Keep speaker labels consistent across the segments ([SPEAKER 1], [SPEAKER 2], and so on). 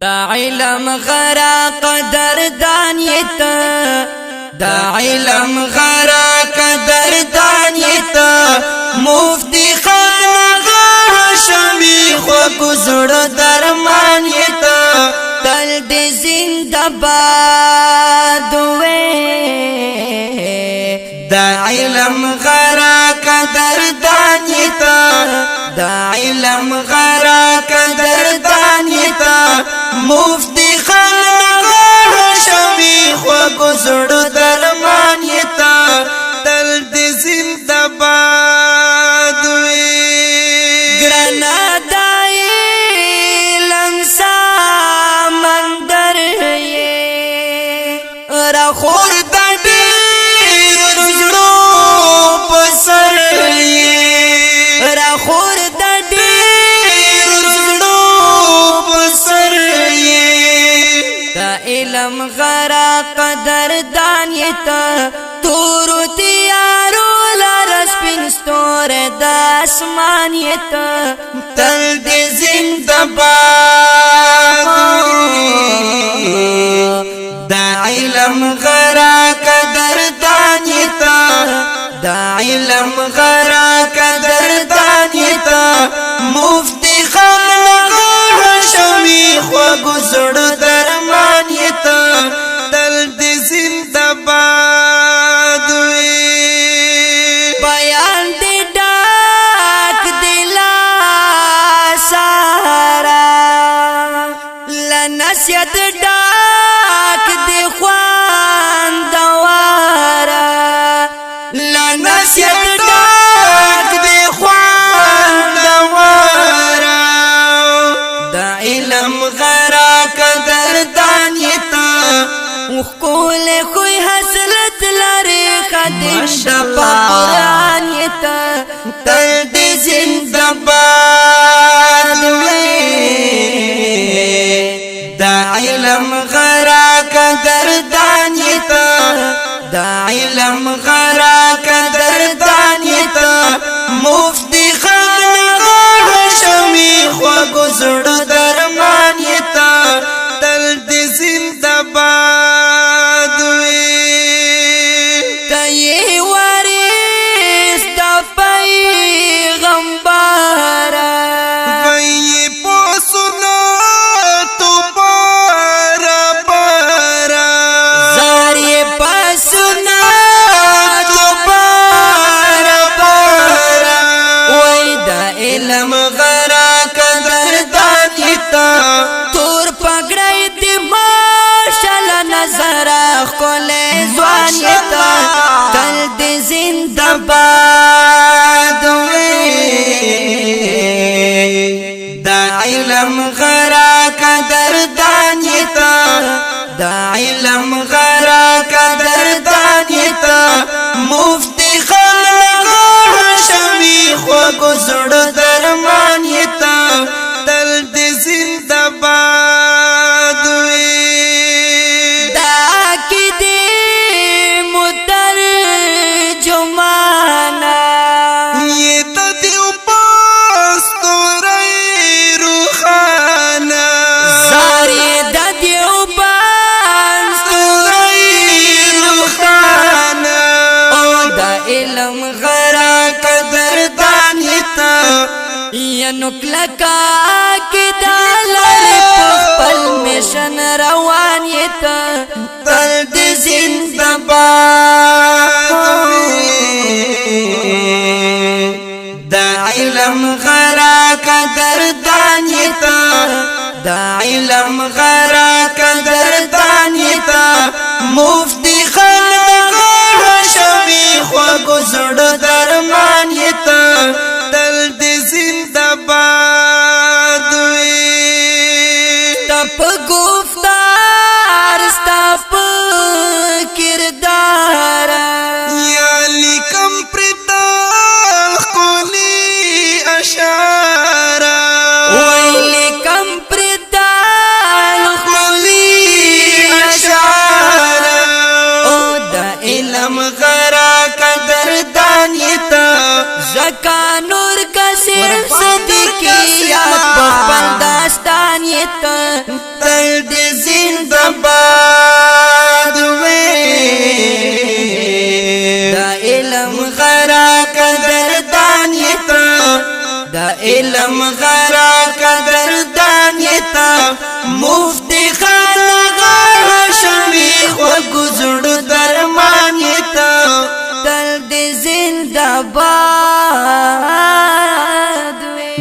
[SPEAKER 1] دا علم غرا قدردان یتا دا علم غرا قدردان یتا مفتی خان هاشمی خو گزړ درمان یتا تل دې زنده باد وې دا علم غرا قدردان یتا دا علم غرا قدردان یتا مفتی خان هاشمی خو گزړ درمان یتا تل دې زنده باد وې ګرنا دای لمسا مندر یې را خور د ډېر زړو پسر یې را خور د ډېر زړو پسر یې دا علم غرا قدردان یتا تور تیارو لار سپین ستور د اسمان یتا تل دې زنده باد دا علم غرا قدردان یتا دا علم غرا قدردان یتا مفتی خان هاشمی خو گزړ درمان یتا تل دې زنده باد بیان دې ډاک دلا سارا لنسیت ډاک دې خوان دوارا لنسیت ډاک دې خوان دوارا دا علم غرا قدردان یتا وکول خوې حسرت لري خدای شپه قران یتا تل دې زنده باد دا علم غرا قدردان یتا دا علم غرا قدردان یتا مفتی خان هاشمی خو گزړ درمان یتا تل دې زنده باد تای وارث د پیغمبر وای پوسنا تو بارا بارا زاری پسنا تو بارا بارا وای دا علم غرا قدردان یتا تور پګړای دې ماشال نظر خپل ځوان یتا تل دې زنده باد دا علم غرا قدردان یتا دا علم غرا قدردان یتا مفتی خان هاشمی خو گزړ درمان یتا تل دې زنده باد دا کی دې مدر جمانا یہ تا دیو پاستوری روخانا زاری دا دیو پاستوری روخانا او دا علم غرا قدردان یتا یا نکلکا کی دالر پخپل میشن روان یتا تل دې زنده باد دا علم غرا قدردان یتا دا علم غرا قدردان یتا مفتی خان هاشمی خو گزړ درمان یتا تل دې زنده باد تپ گفتار ستپ کردار یا لیکم پرتا کولی اشارا وای لیکم پرتا کولی اشارا او دا علم غرا قدردان یتا زکا نور کا صرف صدیقی یا بخبنداستان یتا علم غرا قدردان یتا مفتی خان غاشمی خو گزړ درمان یتا تل دې زنده باد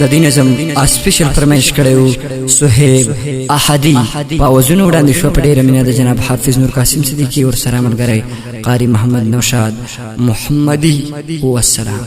[SPEAKER 2] د دې نظم اسپیشل فرمایش کړو صہیب احدی پاوزونو وړاندې شو په ډیره مینه د جناب حافظ نور قاسم صدیقی ور سره ملګری قاری محمد نوشاد محمدی والسلام